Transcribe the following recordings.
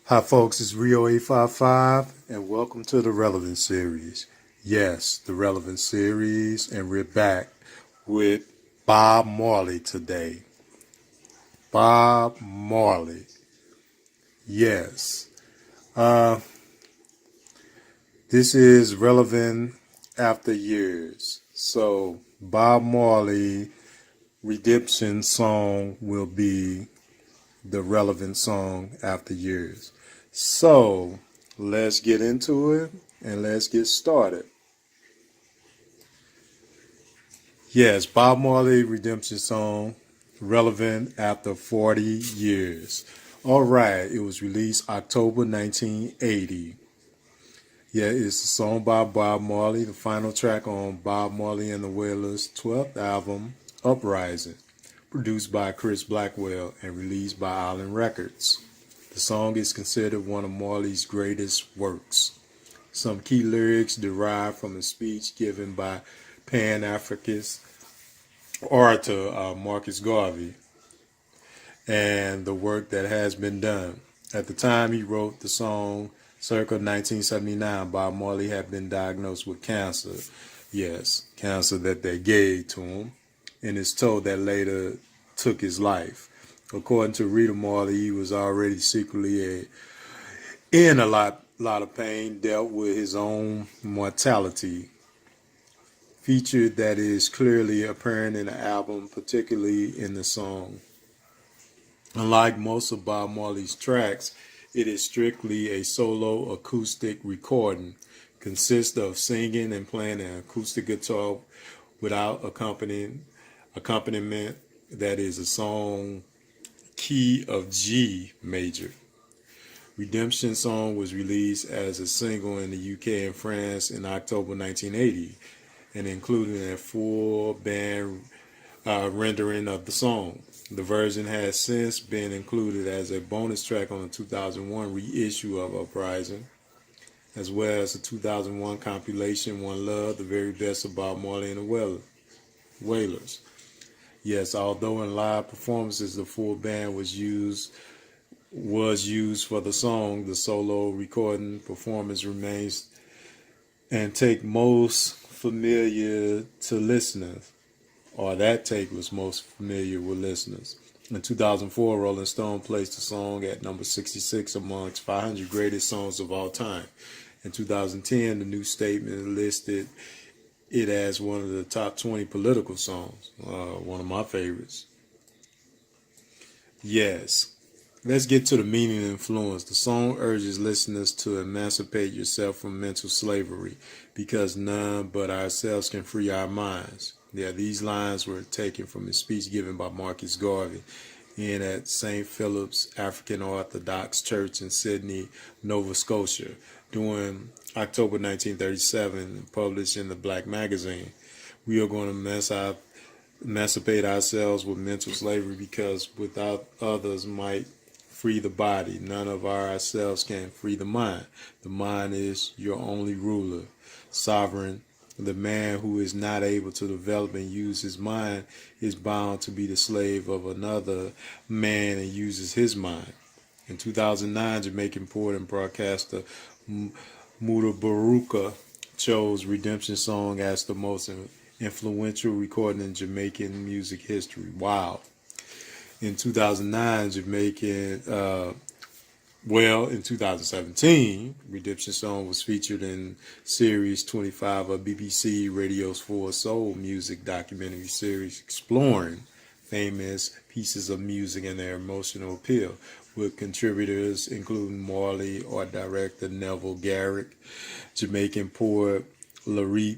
Hi, folks. It's Rio 855, and welcome to the Relevant Series. Yes, the Relevant Series, and we're back with Bob Marley today. Bob Marley. Yes. Uh, this is relevant after years. So, Bob Marley Redemption song will be the relevant song after years. So, let's get into it and let's get started. Yes, Bob Marley Redemption song, relevant after 40 years. All right, it was released October 1980. Yeah, it's a song by Bob Marley, the final track on Bob Marley and the Wailers' 12th album, Uprising, produced by Chris Blackwell and released by Island Records. The song is considered one of Marley's greatest works. Some key lyrics derived from a speech given by Pan-Africanist orator Marcus Garvey and the work that has been done. At the time he wrote the song, circa 1979, Bob Marley had been diagnosed with cancer. Yes, cancer that they gave to him, and it's told that later took his life. According to Rita Marley, he was already secretly in a lot of pain, dealt with his own mortality. Featured that is clearly apparent in the album, particularly in the song. Unlike most of Bob Marley's tracks, it is strictly a solo acoustic recording. Consists of singing and playing an acoustic guitar without accompaniment. That is a song key of G major. Redemption song was released as a single in the UK and France in October 1980 and included a full band rendering of the song. The version has since been included as a bonus track on the 2001 reissue of Uprising, as well as the 2001 compilation One Love, the very best of Bob Marley and the Wailers. Yes, although in live performances the full band was used for the song, the solo recording performance remains and take most familiar to listeners, or that take was most familiar with listeners. In 2004, Rolling Stone placed the song at number 66 amongst 500 greatest songs of all time. In 2010, the new statement listed it as one of the top 20 political songs, one of my favorites. Yes. Let's get to the meaning and influence. The song urges listeners to emancipate yourself from mental slavery because none but ourselves can free our minds. Yeah, these lines were taken from a speech given by Marcus Garvey in at St. Philip's African Orthodox Church in Sydney, Nova Scotia, during October 1937, published in the Black Magazine. We are going to emancipate ourselves with mental slavery because without others might free the body, none of ourselves can free the mind. The mind is your only ruler, sovereign. The man who is not able to develop and use his mind is bound to be the slave of another man and uses his mind. In 2009, Jamaican poet and broadcaster Mutabaruka chose Redemption Song as the most influential recording in Jamaican music history. Wow. In 2009, in 2017, Redemption Song was featured in Series 25 of BBC Radio's For Soul music documentary series exploring famous pieces of music and their emotional appeal, with contributors including Marley or director Neville Garrick, Jamaican poet Lorna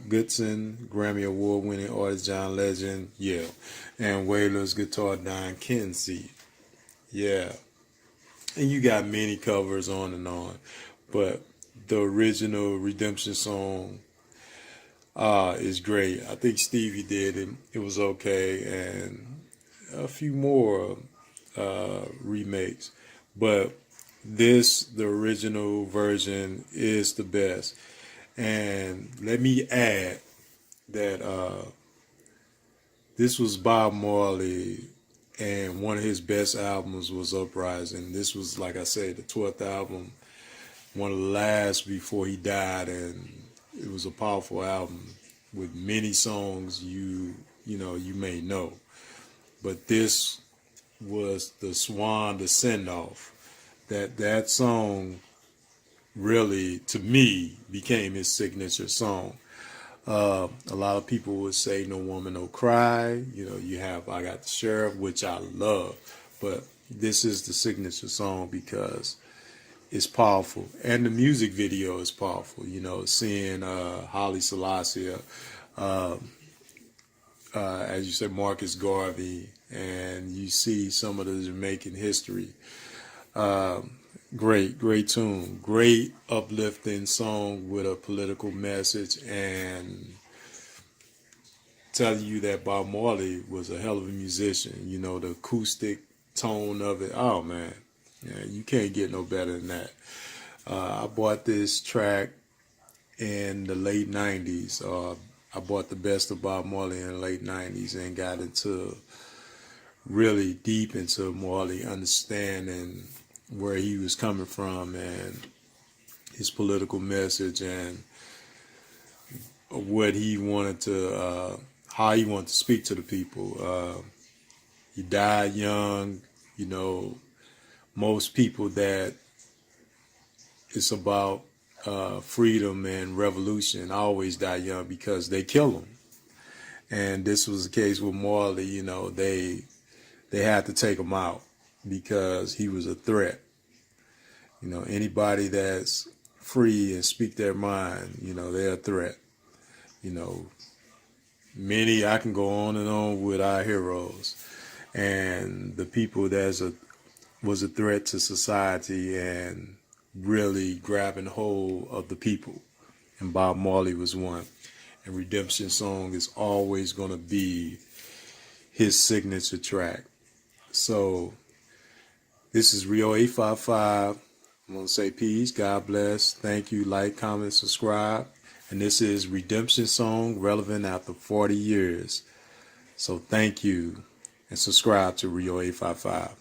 Goodson, Grammy Award-winning artist John Legend, yeah, and Wailers guitar Don Kinsey, yeah. And you got many covers on and on, but the original Redemption Song is great. I think Stevie did it. It was okay, and a few more remakes, but the original version is the best. And let me add that this was Bob Marley And one of his best albums was Uprising. This was, like I said, the 12th album, one of the last before he died, and it was a powerful album with many songs you may know. But this was the swan, the send off. That song really, to me, became his signature song. A lot of people would say "No Woman, No Cry." You have "I Got the Sheriff," which I love, but this is the signature song because it's powerful, and the music video is powerful. Seeing Haile Selassie, as you said, Marcus Garvey, and you see some of the Jamaican history. Great tune, great uplifting song with a political message, and telling you that Bob Marley was a hell of a musician. The acoustic tone of it. Oh man, yeah, you can't get no better than that. I bought this track in the late '90s. I bought the best of Bob Marley in the late '90s and got into really deep into Marley, understanding where he was coming from and his political message and what he wanted to, how he wanted to speak to the people. He died young. Most people that it's about freedom and revolution always die young because they kill them. And this was the case with Marley. They had to take him out because he was a threat. Anybody that's free and speak their mind, they're a threat. Many, I can go on and on with our heroes and the people that was a threat to society and really grabbing hold of the people. And Bob Marley was one. And Redemption Song is always going to be his signature track. So this is Rio 855. I'm going to say peace, God bless, thank you, like, comment, subscribe. And this is Redemption Song, relevant after 40 years. So thank you, and subscribe to Rio 855.